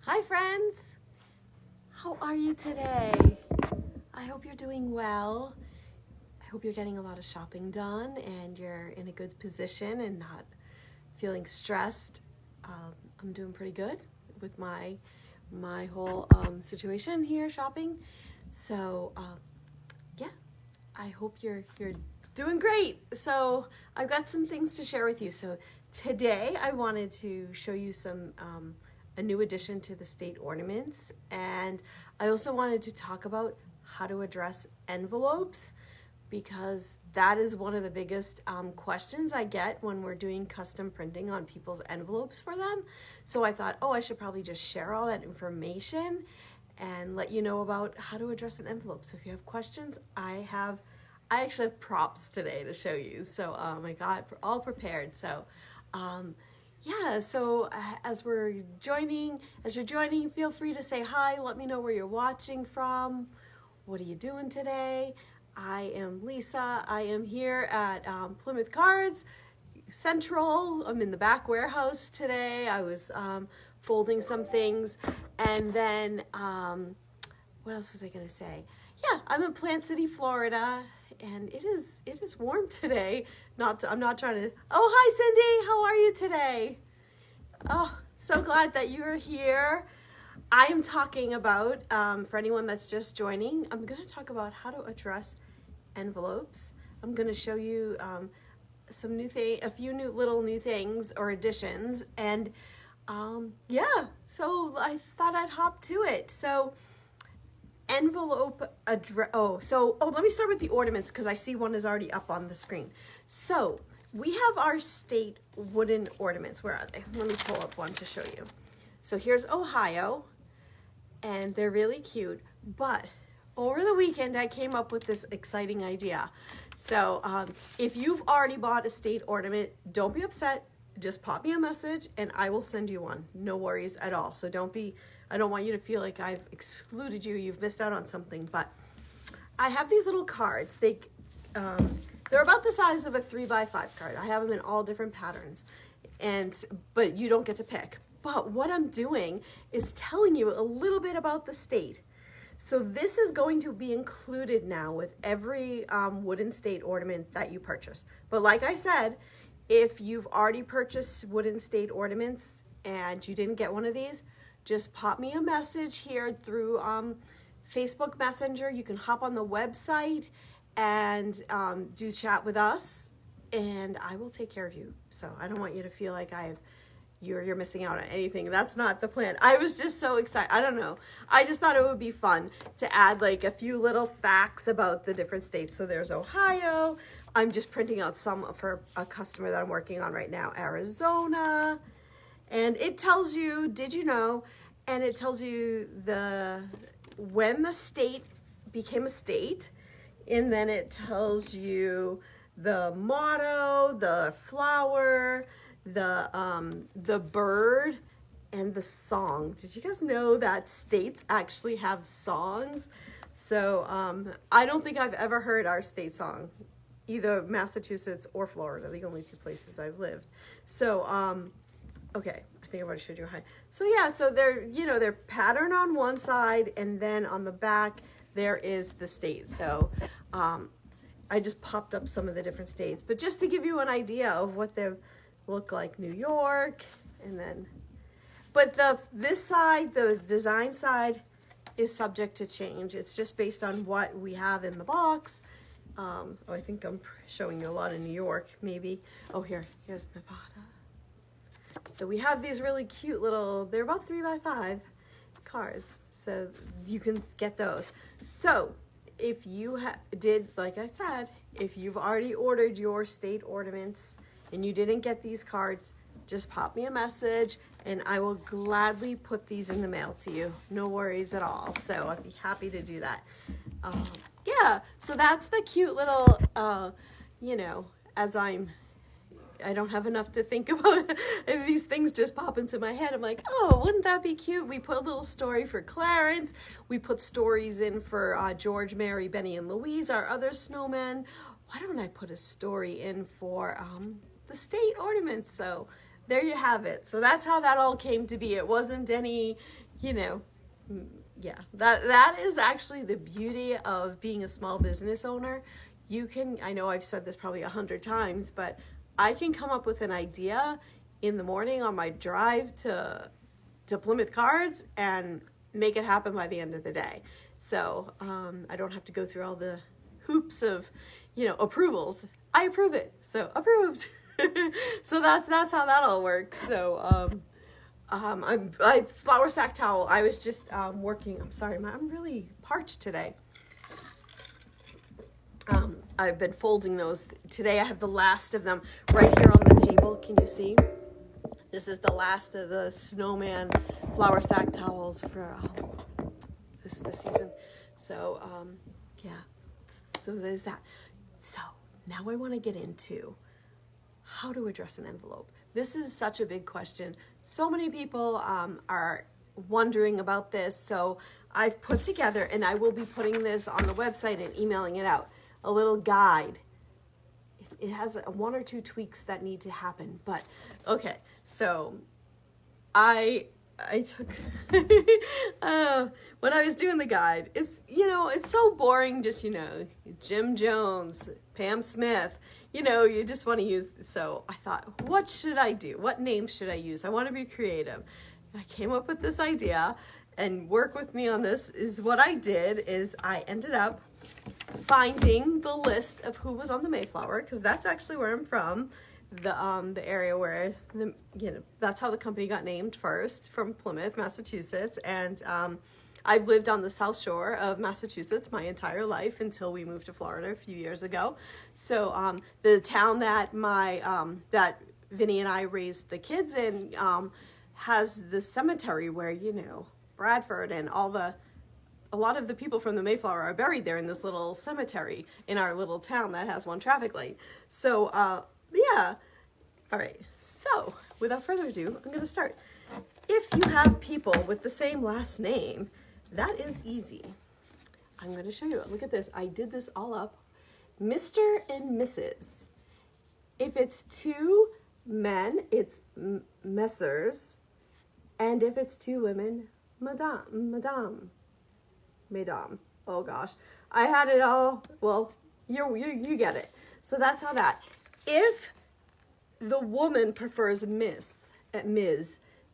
Hi friends! How are you today? I hope you're doing well. I hope you're getting a lot of shopping done and you're in a good position and not feeling stressed. I'm doing pretty good with my whole situation here shopping. So yeah, I hope you're doing great. So I've got some things to share with you. So today I wanted to show you some a new addition to the state ornaments, and I also wanted to talk about how to address envelopes, because that is one of the biggest questions I get when we're doing custom printing on people's envelopes for them. So I thought, I should probably just share all that information and let you know about how to address an envelope. So if you have questions, I actually have props today to show you. So I got all prepared. So yeah, so as you're joining, feel free to say hi. Let me know where you're watching from. What are you doing today? I am Lisa. I am here at Plymouth Cards Central. I'm in the back warehouse today. I was folding some things. And then, what else was I going to say? Yeah, I'm in Plant City, Florida, and it is warm today. I'm not trying to. Oh, hi, Cindy. How are you today? Oh, so glad that you're here. I am talking about, for anyone that's just joining, I'm going to talk about how to address envelopes. I'm going to show you a few little new things or additions, and yeah. So I thought I'd hop to it. So. Envelope address. Let me start with the ornaments because I see one is already up on the screen. So we have our state wooden ornaments. Where are they? Let me pull up one to show you. So here's Ohio, and they're really cute. But over the weekend, I came up with this exciting idea. So if you've already bought a state ornament, don't be upset. Just pop me a message and I will send you one. No worries at all. So I don't want you to feel like I've excluded you. You've missed out on something. But I have these little cards. They're about the size of a 3x5 card. I have them in all different patterns, but you don't get to pick. But what I'm doing is telling you a little bit about the state. So this is going to be included now with every wooden state ornament that you purchase. But like I said, if you've already purchased wooden state ornaments and you didn't get one of these, just pop me a message here through Facebook Messenger. You can hop on the website and do chat with us, and I will take care of you. So I don't want you to feel like you're missing out on anything. That's not the plan. I was just so excited. I don't know. I just thought it would be fun to add like a few little facts about the different states. So there's Ohio. I'm just printing out some for a customer that I'm working on right now, Arizona. And it tells you, did you know, and it tells you when the state became a state, and then it tells you the motto, the flower, the bird, and the song. Did you guys know that states actually have songs? So I don't think I've ever heard our state song, either Massachusetts or Florida, the only two places I've lived. So okay, I think I've already showed you how. So yeah, so they're patterned on one side, and then on the back there is the state. So I just popped up some of the different states, but just to give you an idea of what they look like. New York, and then, but this side, the design side, is subject to change. It's just based on what we have in the box. I think I'm showing you a lot of New York, maybe. Oh, here's Nevada. So we have these really cute little, they're about 3x5 cards. So you can get those. So if you like I said, if you've already ordered your state ornaments and you didn't get these cards, just pop me a message and I will gladly put these in the mail to you. No worries at all. So I'd be happy to do that. Yeah, so that's the cute little, as I don't have enough to think about. These things just pop into my head. I'm like, wouldn't that be cute? We put a little story for Clarence. We put stories in for George, Mary, Benny, and Louise, our other snowmen. Why don't I put a story in for the state ornaments? So there you have it. So that's how that all came to be. It wasn't any, you know, yeah, that is actually the beauty of being a small business owner. You can, I know I've said this probably 100 times, but I can come up with an idea in the morning on my drive to Plymouth Cards and make it happen by the end of the day. So I don't have to go through all the hoops of, approvals. I approve it, so approved. So that's how that all works. So I flour sack towel. I was just working. I'm sorry, I'm really parched today. I've been folding those. Today I have the last of them right here on the table. Can you see? This is the last of the snowman flour sack towels for this season. So yeah, so there's that. So now I want to get into how to address an envelope. This is such a big question. So many people are wondering about this. So I've put together, and I will be putting this on the website and emailing it out, a little guide. It has one or two tweaks that need to happen, but okay. So I took when I was doing the guide, it's so boring. Just Jim Jones, Pam Smith. You just want to use. So I thought, what should I do? What name should I use? I want to be creative. I came up with this idea, and work with me on this. Is what I did is I ended up finding the list of who was on the Mayflower, because that's actually where I'm from, the area where that's how the company got named first, from Plymouth, Massachusetts, and I've lived on the South Shore of Massachusetts my entire life until we moved to Florida a few years ago. So the town that that Vinny and I raised the kids in has the cemetery where Bradford and a lot of the people from the Mayflower are buried there in this little cemetery in our little town that has one traffic light. So, yeah. All right. So, without further ado, I'm going to start. If you have people with the same last name, that is easy. I'm going to show you. Look at this. I did this all up. Mr. and Mrs. If it's two men, it's Messrs. And if it's two women, Madame. Oh gosh, I had it all. Well, you get it. So that's how that. If the woman prefers Ms,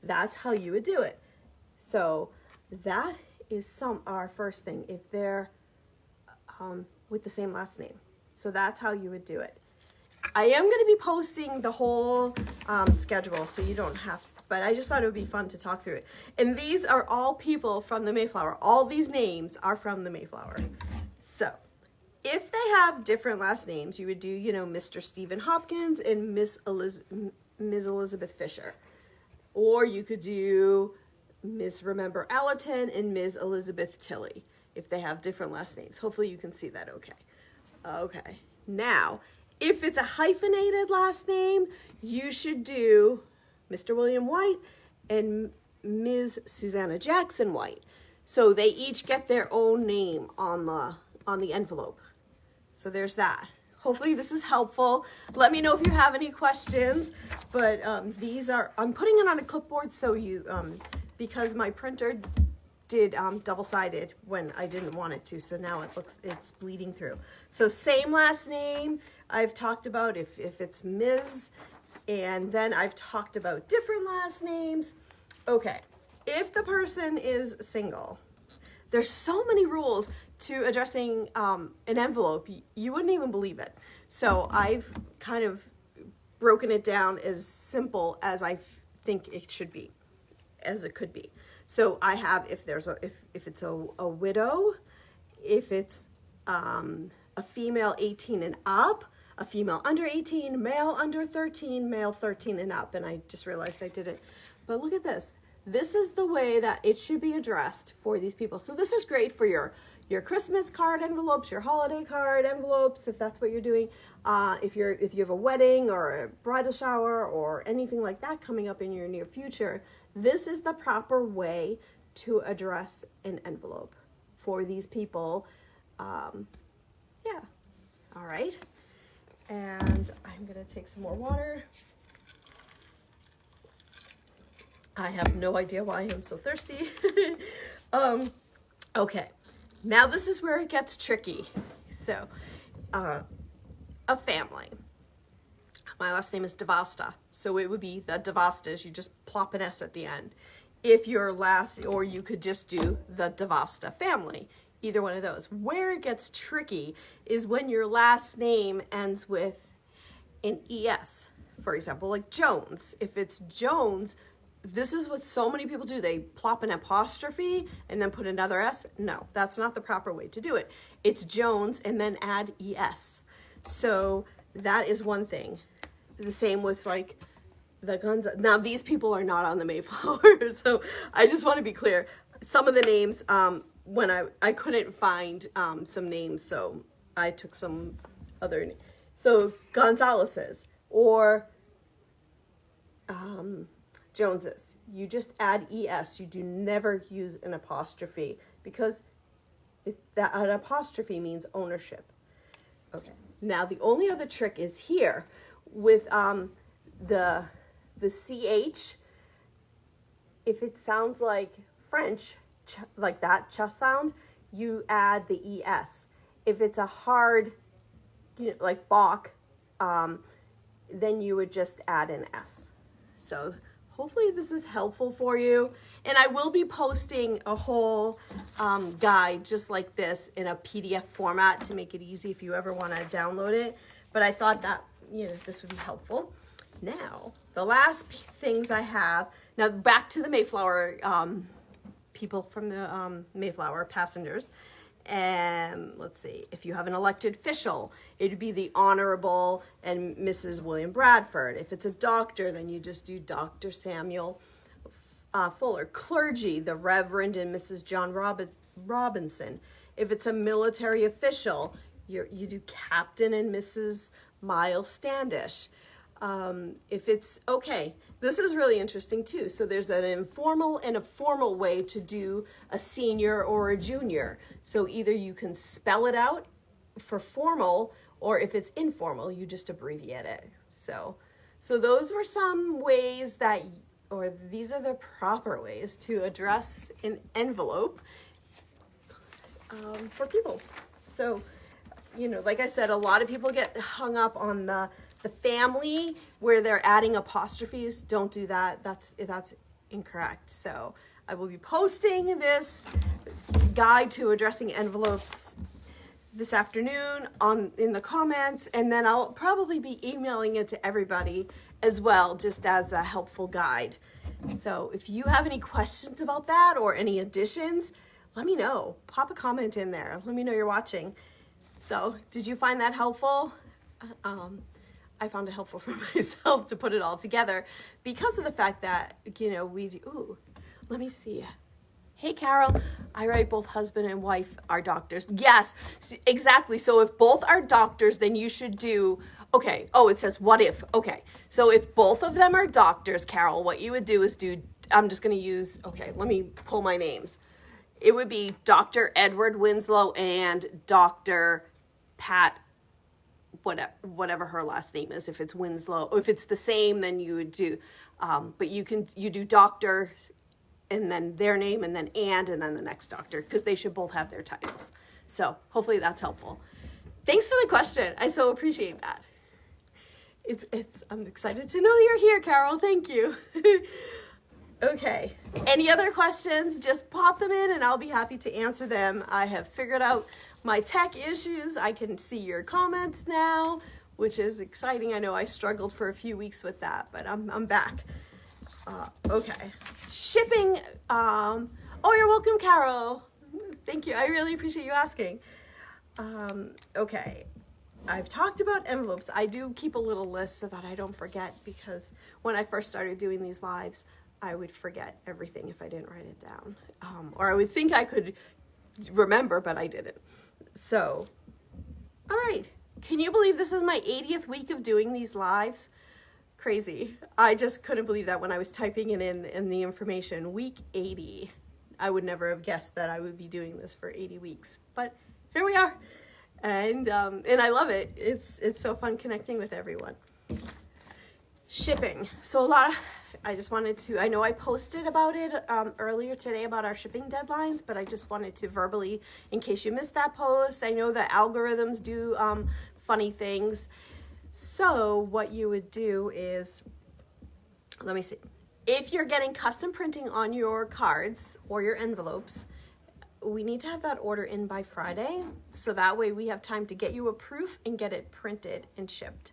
that's how you would do it. So that is our first thing. If they're with the same last name, so that's how you would do it. I am going to be posting the whole schedule, so you don't have to. But I just thought it would be fun to talk through it. And these are all people from the Mayflower. All these names are from the Mayflower. So if they have different last names, you would do, Mr. Stephen Hopkins and Ms. Elizabeth Fisher. Or you could do Ms. Remember Allerton and Ms. Elizabeth Tilley if they have different last names. Hopefully you can see that okay. Okay. Now, if it's a hyphenated last name, you should do Mr. William White and Ms. Susanna Jackson White. So they each get their own name on the envelope. So there's that. Hopefully this is helpful. Let me know if you have any questions. But I'm putting it on a clipboard so because my printer did double-sided when I didn't want it to. So now it's bleeding through. So same last name. I've talked about if it's Ms. And then I've talked about different last names. Okay, if the person is single, there's so many rules to addressing an envelope. You wouldn't even believe it. So I've kind of broken it down as simple as I think it should be, as it could be. So I have if it's a widow, if it's a female 18 and up, a female under 18, male under 13, male 13 and up. And I just realized I did it. But look at this. This is the way that it should be addressed for these people. So this is great for your Christmas card envelopes, your holiday card envelopes, if that's what you're doing. If you have a wedding or a bridal shower or anything like that coming up in your near future, this is the proper way to address an envelope for these people. Yeah. All right. And I'm going to take some more water. I have no idea why I'm so thirsty. Okay, now this is where it gets tricky. So, a family. My last name is Devasta, so it would be the Devastas. You just plop an S at the end. If your last, or you could just do the Devasta family. Either one of those. Where it gets tricky is when your last name ends with an ES. For example, like Jones. If it's Jones, this is what so many people do. They plop an apostrophe and then put another S. No, that's not the proper way to do it. It's Jones and then add ES. So that is one thing. The same with like the guns. Now these people are not on the Mayflower, so I just want to be clear. Some of the names, when I couldn't find some names, so I took some other names. So Gonzalez's or Jones's. You just add ES. You do never use an apostrophe because that an apostrophe means ownership. Okay. Now the only other trick is here with the CH. If it sounds like French, like that ch sound, you add the ES. If it's a hard, like Bach, then you would just add an S. So hopefully this is helpful for you. And I will be posting a whole guide just like this in a PDF format to make it easy if you ever want to download it. But I thought that, this would be helpful. Now, the last things I have, now back to the Mayflower, people from the Mayflower passengers. And let's see, if you have an elected official, it'd be the Honorable and Mrs. William Bradford. If it's a doctor, then you just do Dr. Samuel Fuller. Clergy, the Reverend and Mrs. John Robinson. If it's a military official, you do Captain and Mrs. Miles Standish. If it's, okay, this is really interesting too. So there's an informal and a formal way to do a senior or a junior. So either you can spell it out for formal, or if it's informal, you just abbreviate it. So those were some ways that, or these are the proper ways to address an envelope for people. So, like I said, a lot of people get hung up on the family where they're adding apostrophes. Don't do that. That's incorrect. So I will be posting this guide to addressing envelopes this afternoon in the comments, and then I'll probably be emailing it to everybody as well, just as a helpful guide. So if you have any questions about that or any additions, let me know. Pop a comment in there. Let me know you're watching. So did you find that helpful? I found it helpful for myself to put it all together because of the fact that, we do, ooh, let me see. Hey, Carol, I write both husband and wife are doctors. Yes, exactly. So if both are doctors, then you should do, okay. Oh, it says what if. Okay. So if both of them are doctors, Carol, what you would do is I'm just going to use, okay, let me pull my names. It would be Dr. Edward Winslow and Dr. Pat, whatever her last name is. If it's Winslow, or if it's the same, then you would do, but you do doctor and then their name and then the next doctor, because they should both have their titles. So hopefully that's helpful. Thanks for the question. I so appreciate that. I'm excited to know you're here, Carol. Thank you. Okay. Any other questions? Just pop them in and I'll be happy to answer them. I have figured out my tech issues. I can see your comments now, which is exciting. I know I struggled for a few weeks with that, but I'm back. Okay. Shipping. Oh, you're welcome, Carol. Thank you. I really appreciate you asking. Okay. I've talked about envelopes. I do keep a little list so that I don't forget, because when I first started doing these lives, I would forget everything if I didn't write it down. Or I would think I could remember, but I didn't. So, all right. Can you believe this is my 80th week of doing these lives? Crazy. I just couldn't believe that when I was typing it in the information. Week 80. I would never have guessed that I would be doing this for 80 weeks. But here we are. And I love it. It's so fun connecting with everyone. Shipping. So I just wanted to, I know I posted about it earlier today about our shipping deadlines, but I just wanted to verbally, in case you missed that post, I know the algorithms do funny things. So what you would do is, let me see, if you're getting custom printing on your cards or your envelopes, we need to have that order in by Friday, so that way we have time to get you a proof and get it printed and shipped.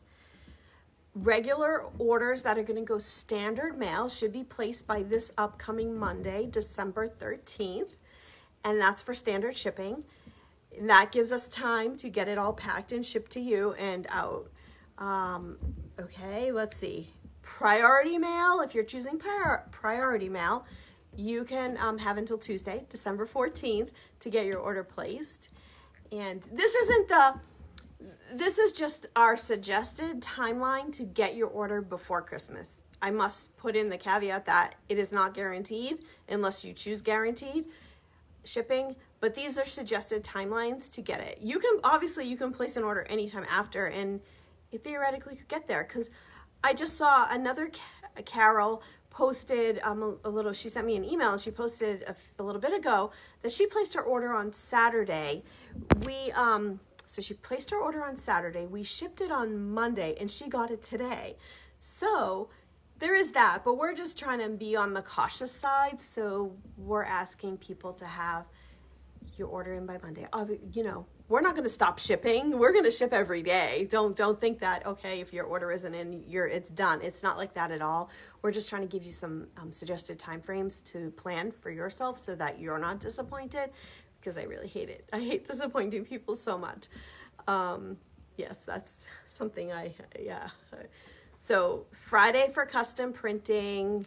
Regular orders that are going to go standard mail should be placed by this upcoming Monday, December 13th, and that's for standard shipping. And that gives us time to get it all packed and shipped to you and out. Okay, let's see. Priority mail, if you're choosing priority mail, you can have until Tuesday, December 14th, to get your order placed. And this is just our suggested timeline to get your order before Christmas. I must put in the caveat that it is not guaranteed unless you choose guaranteed shipping, but these are suggested timelines to get it. You can place an order anytime after, and it theoretically could get there, because I just saw another Carol posted she sent me an email, and she posted a little bit ago that she placed her order on Saturday. So she placed her order on Saturday. We shipped it on Monday, and she got it today. So there is that, but we're just trying to be on the cautious side. So we're asking people to have your order in by Monday. We're not going to stop shipping. We're going to ship every day. Don't think that, okay, if your order isn't in, it's done. It's not like that at all. We're just trying to give you some suggested time frames to plan for yourself so that you're not disappointed, because I really hate it. I hate disappointing people so much. Yes, that's something So Friday for custom printing,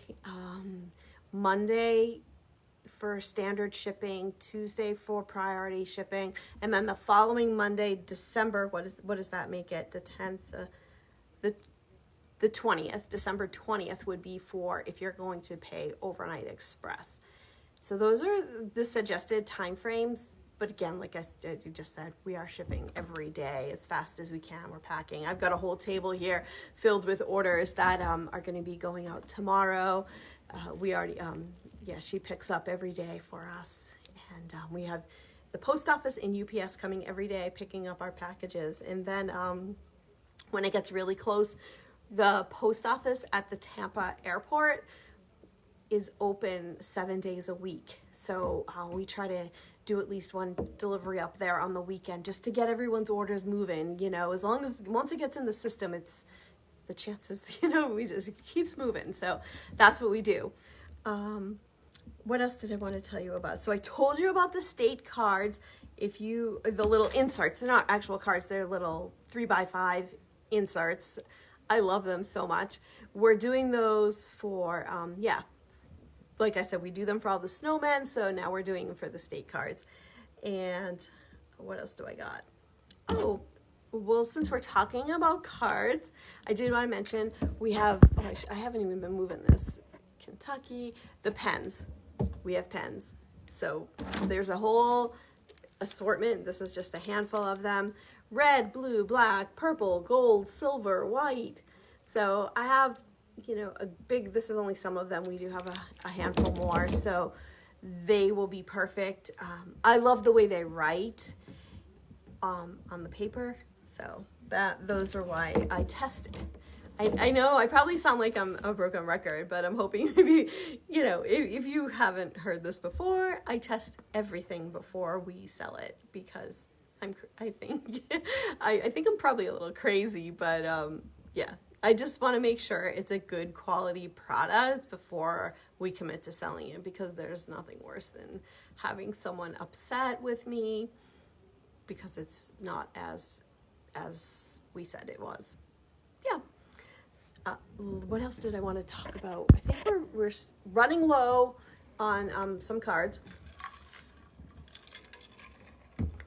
Monday for standard shipping, Tuesday for priority shipping, and then the following Monday, December, what does that make it? The 10th, the 20th, December 20th would be for if you're going to pay overnight express. So those are the suggested time frames. But again, like I just said, we are shipping every day as fast as we can. We're packing. I've got a whole table here filled with orders that are going to be going out tomorrow. We already, she picks up every day for us. And we have the post office and UPS coming every day picking up our packages. And then when it gets really close, the post office at the Tampa airport is open 7 days a week. So we try to do at least one delivery up there on the weekend just to get everyone's orders moving. As long as once it gets in the system, it's the chances, it keeps moving. So that's what we do. What else did I want to tell you about? So I told you about the state cards. The little inserts, they're not actual cards, they're little 3x5 inserts. I love them so much. We're doing those for, like I said, we do them for all the snowmen, so now we're doing them for the state cards. And what else do I got? Oh, well, since we're talking about cards, I did want to mention we have, I haven't even been moving this, Kentucky, the pens. We have pens. So there's a whole assortment. This is just a handful of them. Red, blue, black, purple, gold, silver, white. So I have this is only some of them. We do have a handful more, so they will be perfect. I love the way they write on the paper, so those are why I test it. I know I probably sound like I'm a broken record, but I'm hoping maybe, if you haven't heard this before, I test everything before we sell it, because I think I'm probably a little crazy, but I just want to make sure it's a good quality product before we commit to selling it, because there's nothing worse than having someone upset with me because it's not as we said it was. Yeah. What else did I want to talk about? I think we're running low on some cards.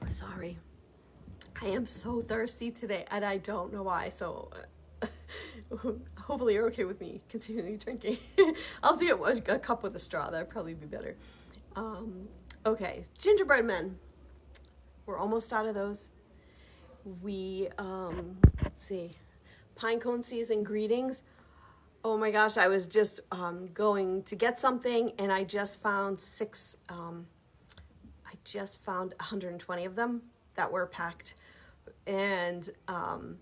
Sorry. I am so thirsty today, and I don't know why, so hopefully you're okay with me continuing drinking. I'll have to get a cup with a straw. That'd probably be better. Okay, Gingerbread Men. We're almost out of those. We, let's see, Pinecone season greetings. Oh my gosh, I was just going to get something and I just found 120 of them that were packed. And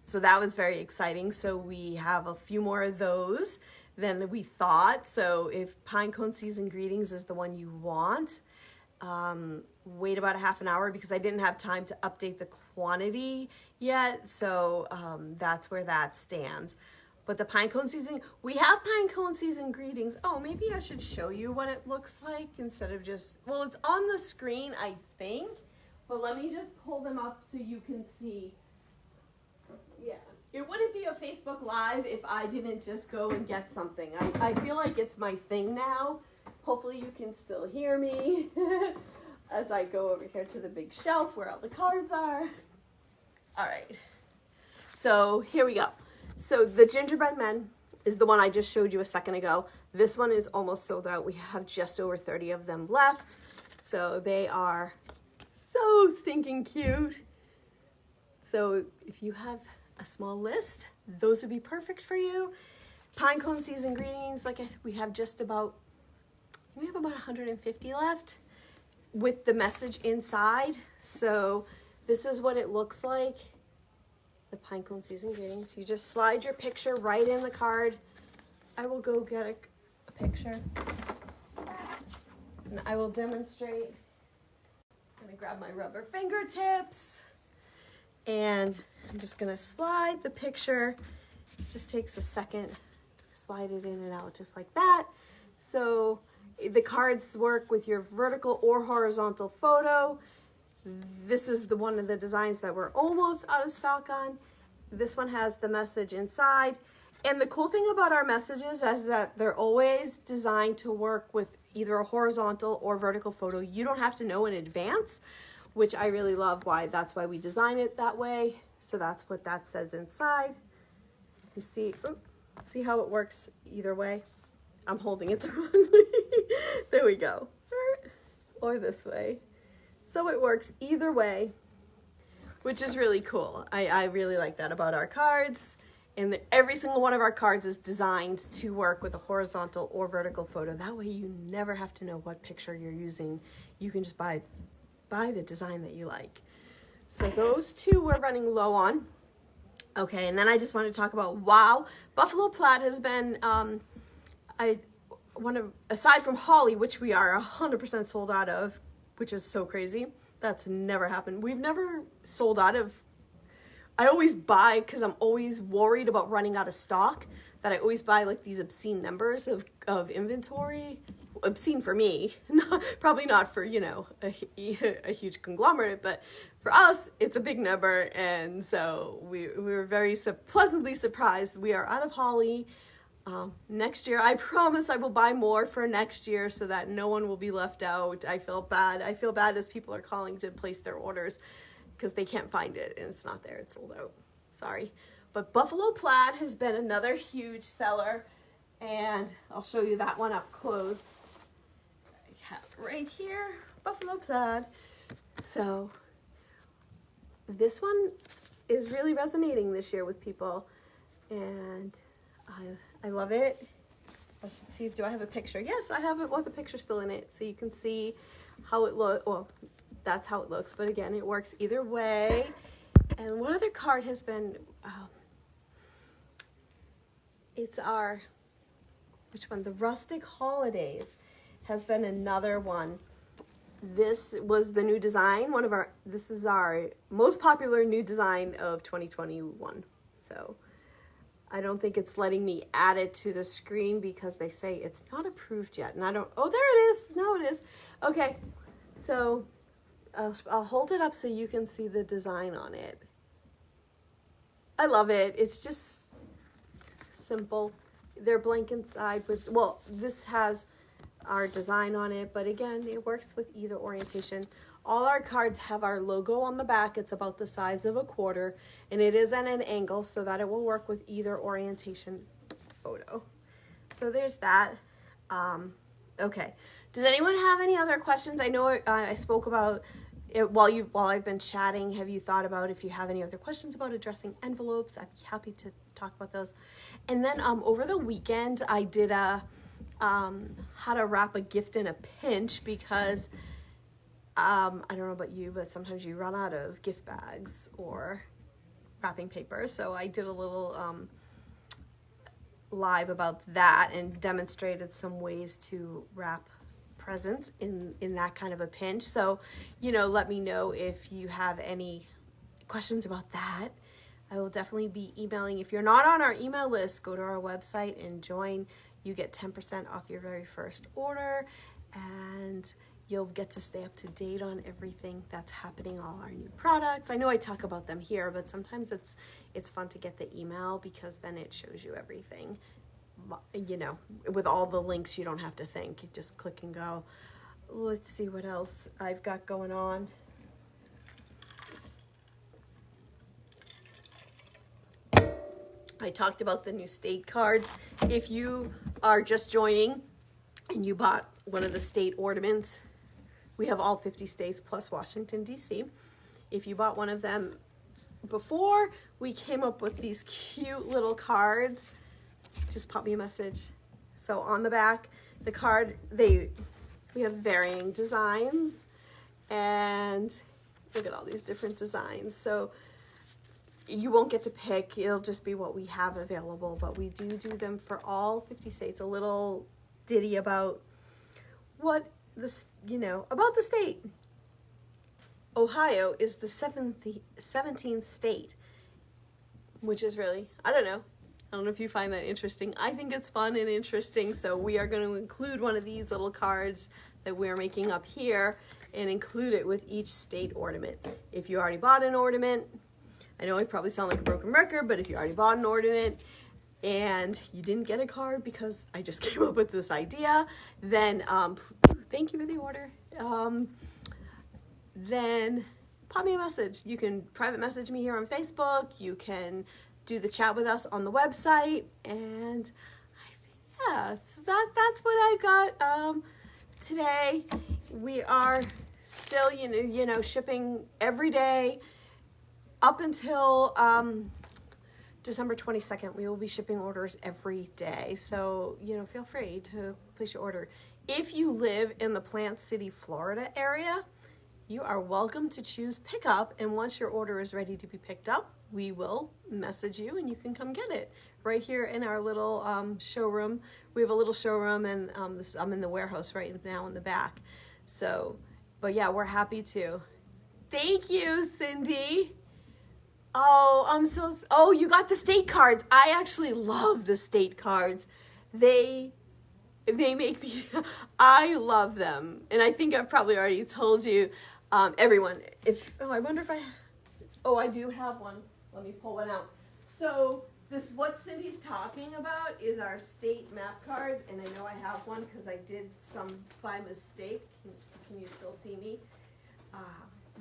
so that was very exciting. So we have a few more of those than we thought. So if Pinecone Season Greetings is the one you want, wait about a half an hour because I didn't have time to update the quantity yet. So that's where that stands. But the Pinecone Season, we have Pinecone Season Greetings. Oh, maybe I should show you what it looks like instead of just, well, it's on the screen, I think. But let me just pull them up so you can see. Yeah, it wouldn't be a Facebook Live if I didn't just go and get something. I feel like it's my thing now. Hopefully you can still hear me as I go over here to the big shelf where all the cards are. All right, so here we go. So the Gingerbread Men is the one I just showed you a second ago. This one is almost sold out. We have just over 30 of them left. So they are so stinking cute. So if you have a small list, those would be perfect for you. Pinecone Season Greetings, we have about 150 left with the message inside. So this is what it looks like. The Pinecone Season Greetings. You just slide your picture right in the card. I will go get a picture. And I will demonstrate. I'm gonna grab my rubber fingertips. And I'm just gonna slide the picture. It just takes a second. Slide it in and out just like that. So the cards work with your vertical or horizontal photo. This is one of the designs that we're almost out of stock on. This one has the message inside. And the cool thing about our messages is that they're always designed to work with either a horizontal or vertical photo. You don't have to know in advance, which I really love. That's why we design it that way. So that's what that says inside. You see, see how it works either way? I'm holding it the wrong way. There we go. Or this way. So it works either way, which is really cool. I really like that about our cards. And every single one of our cards is designed to work with a horizontal or vertical photo. That way you never have to know what picture you're using. You can just buy the design that you like. So those two we're running low on. Okay, and then I just want to talk about, wow, Buffalo Plaid has been, aside from Holly, which we are 100% sold out of, which is so crazy. That's never happened. We've never sold out of, I always buy, because I'm always worried about running out of stock, that I always buy like these obscene numbers of inventory. Obscene for me, probably not for, a huge conglomerate, but for us, it's a big number. And so we were very pleasantly surprised. We are out of Holly. Next year, I promise I will buy more for next year so that no one will be left out. I feel bad. I feel bad as people are calling to place their orders because they can't find it and it's not there. It's sold out. Sorry. But Buffalo Plaid has been another huge seller, and I'll show you that one up close. I have it right here, Buffalo Plaid. So this one is really resonating this year with people, and I love it. I should see, do I have a picture? Yes, I have it with the picture still in it, so you can see how it looks. Well, that's how it looks, but again, it works either way. And one other card has been, it's our, which one? The Rustic Holidays has been another one. This was the new design. This is our most popular new design of 2021. So I don't think it's letting me add it to the screen because they say it's not approved yet. And oh, there it is. No, it is. Okay. So I'll hold it up so you can see the design on it. I love it. It's just simple. They're blank inside with, well, this has our design on it, but again, it works with either orientation. All our cards have our logo on the back. It's about the size of a quarter, and it is at an angle so that it will work with either orientation photo. So there's that. Okay. Does anyone have any other questions? I know I spoke about while I've been chatting, have you thought about if you have any other questions about addressing envelopes? I'd be happy to talk about those. And then over the weekend, I did a how to wrap a gift in a pinch, because I don't know about you, but sometimes you run out of gift bags or wrapping paper. So I did a little live about that and demonstrated some ways to wrap presents in that kind of a pinch. So, let me know if you have any questions about that. I will definitely be emailing. If you're not on our email list, go to our website and join. You get 10% off your very first order, and you'll get to stay up to date on everything that's happening, all our new products. I know I talk about them here, but sometimes it's fun to get the email, because then it shows you everything. With all the links, you don't have to think. You just click and go. Let's see what else I've got going on. I talked about the new state cards. If you are just joining and you bought one of the state ornaments, we have all 50 states plus Washington, D.C. If you bought one of them before, we came up with these cute little cards. Just pop me a message. So on the back, the card, we have varying designs, and look at all these different designs. So you won't get to pick, it'll just be what we have available, but we do them for all 50 states. A little ditty about about the state. Ohio is the 17th state, which is really, I don't know if you find that interesting. I think it's fun and interesting, so we are going to include one of these little cards that we're making up here and include it with each state ornament. If you already bought an ornament, I know I probably sound like a broken record, but if you already bought an ornament and you didn't get a card because I just came up with this idea, then thank you for the order. Then pop me a message. You can private message me here on Facebook. You can do the chat with us on the website, and so that's what I've got today. We are still shipping every day up until December 22nd. We will be shipping orders every day, so feel free to place your order. If you live in the Plant City, Florida area, you are welcome to choose pickup, and once your order is ready to be picked up, we will message you and you can come get it right here in our little showroom. We have a little showroom, and I'm in the warehouse right now in the back. So, but yeah, we're happy to. Thank you, Cindy. Oh, you got the state cards. I actually love the state cards. They make me, I love them. And I think I've probably already told you, everyone, I wonder if I do have one. Let me pull one out. So what Cindy's talking about is our state map cards, and I know I have one because I did some by mistake. Can you still see me?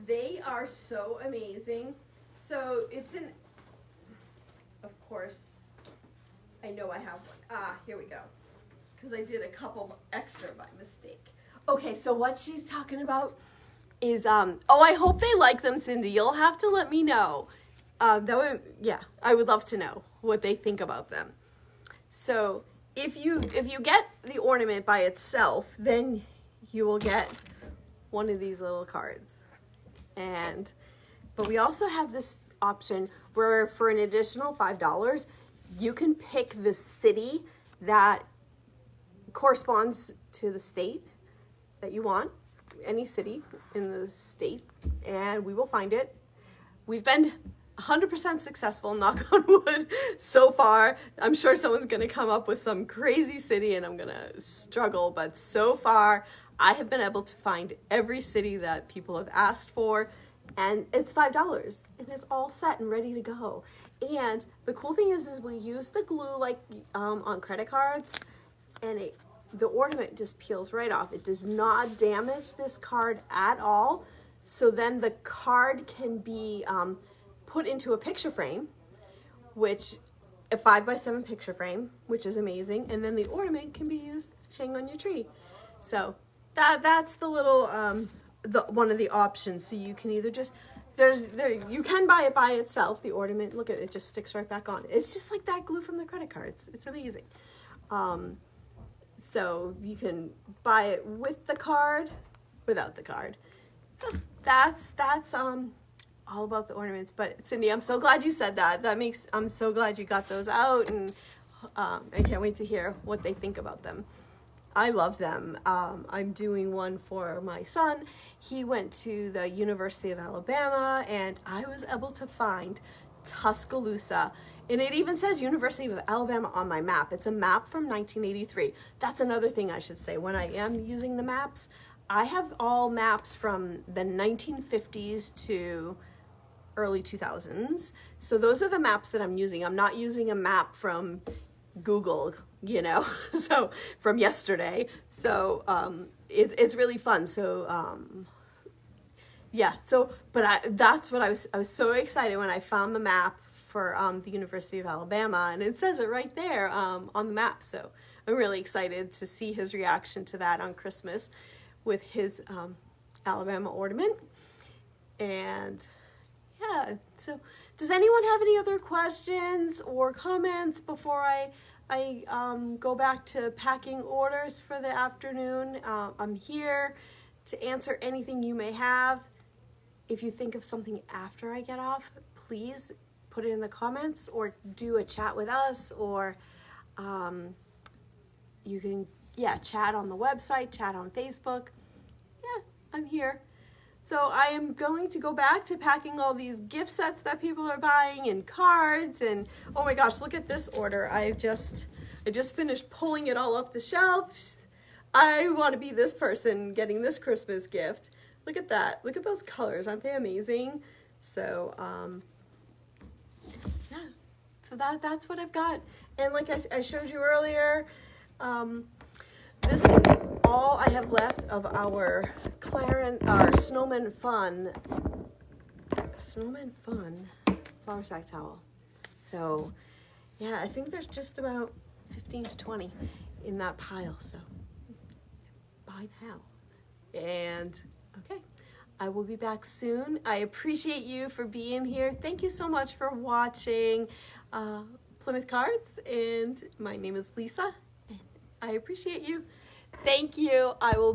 They are so amazing. So of course, I know I have one. Here we go. Because I did a couple extra by mistake. Okay, so what she's talking about is, I hope they like them, Cindy. You'll have to let me know. I would love to know what they think about them. So if you get the ornament by itself, then you will get one of these little cards. But we also have this option where for an additional $5, you can pick the city that corresponds to the state that you want, any city in the state, and we will find it. We've been 100% successful, knock on wood, so far. I'm sure someone's going to come up with some crazy city and I'm going to struggle, but so far I have been able to find every city that people have asked for, and it's $5 and it's all set and ready to go. And the cool thing is we use the glue like on credit cards, and the ornament just peels right off. It does not damage this card at all. So then the card can be put into a picture frame, which a 5x7 picture frame, which is amazing. And then the ornament can be used to hang on your tree. So that's the little one of the options. So you can either just, you can buy it by itself, the ornament. Look at it, just sticks right back on. It's just like that glue from the credit cards. It's amazing. So you can buy it with the card, without the card. So that's all about the ornaments. But Cindy, I'm so glad you said that. I'm so glad you got those out, and I can't wait to hear what they think about them. I love them. I'm doing one for my son. He went to the University of Alabama, and I was able to find Tuscaloosa. And it even says University of Alabama on my map. It's a map from 1983. That's another thing I should say. When I am using the maps, I have all maps from the 1950s to early 2000s. So those are the maps that I'm using. I'm not using a map from Google, so from yesterday. So it's really fun. So yeah. So that's what I was so excited when I found the map for the University of Alabama, and it says it right there on the map. So I'm really excited to see his reaction to that on Christmas with his Alabama ornament. And yeah, so does anyone have any other questions or comments before I go back to packing orders for the afternoon? I'm here to answer anything you may have. If you think of something after I get off, please put it in the comments or do a chat with us, or you can, chat on the website, chat on Facebook. Yeah, I'm here. So I am going to go back to packing all these gift sets that people are buying and cards, and oh my gosh, look at this order. I just finished pulling it all off the shelves. I want to be this person getting this Christmas gift. Look at that. Look at those colors. Aren't they amazing? So, yeah. So that's what I've got. And like I showed you earlier, this is all I have left of our Snowman Fun flour sack towel. So, yeah, I think there's just about 15 to 20 in that pile. So, buy now. And, okay, I will be back soon. I appreciate you for being here. Thank you so much for watching Plymouth Cards. And my name is Lisa. And I appreciate you. Thank you. I will